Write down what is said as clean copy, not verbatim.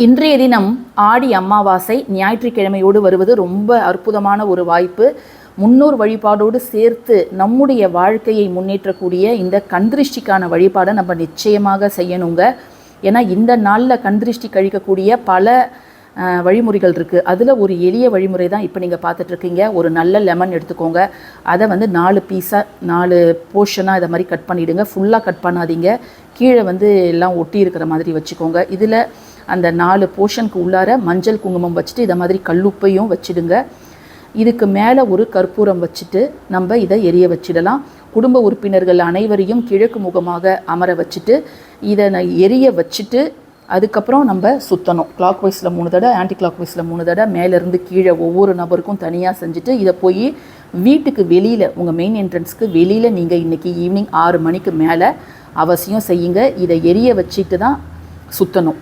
இன்றைய தினம் ஆடி அமாவாசை ஞாயிற்றுக்கிழமையோடு வருவது ரொம்ப அற்புதமான ஒரு வாய்ப்பு. முன்னோர் வழிபாடோடு சேர்த்து நம்முடைய வாழ்க்கையை முன்னேற்றக்கூடிய இந்த கண்திருஷ்டிக்கான வழிபாடை நம்ம நிச்சயமாக செய்யணுங்க. ஏன்னா இந்த நாளில் கண்திருஷ்டி கழிக்கக்கூடிய பல வழிமுறைகள் இருக்குது. அதில் ஒரு எளிய வழிமுறை தான் இப்போ நீங்கள் பார்த்துட்ருக்கீங்க. ஒரு நல்ல லெமன் எடுத்துக்கோங்க. அதை 4 பீஸாக 4 போர்ஷனாக இதை மாதிரி கட் பண்ணிவிடுங்க. ஃபுல்லாக கட் பண்ணாதீங்க. கீழே எல்லாம் ஒட்டி இருக்கிற மாதிரி வச்சுக்கோங்க. இதில் அந்த 4 போர்ஷனுக்கு உள்ளார மஞ்சள் குங்குமம் வச்சுட்டு இதை மாதிரி கல்லுப்பையும் வச்சுடுங்க. இதுக்கு மேலே ஒரு கற்பூரம் வச்சுட்டு நம்ம இதை எரிய வச்சிடலாம். குடும்ப உறுப்பினர்கள் அனைவரையும் கிழக்கு முகமாக அமர வச்சுட்டு இதை எரிய வச்சுட்டு அதுக்கப்புறம் நம்ம சுற்றணும். கிளாக் வைஸில் 3 தடவை, ஆன்டி கிளாக் வைஸில் 3 தடவை, மேலேருந்து கீழே ஒவ்வொரு நபருக்கும் தனியாக செஞ்சுட்டு இதை போய் வீட்டுக்கு வெளியில், உங்கள் மெயின் என்ட்ரன்ஸ்க்கு வெளியில் நீங்கள் இன்றைக்கி ஈவினிங் 6 மணிக்கு மேலே அவசியம் செய்யுங்க. இதை எரிய வச்சுட்டு தான் சுற்றணும்.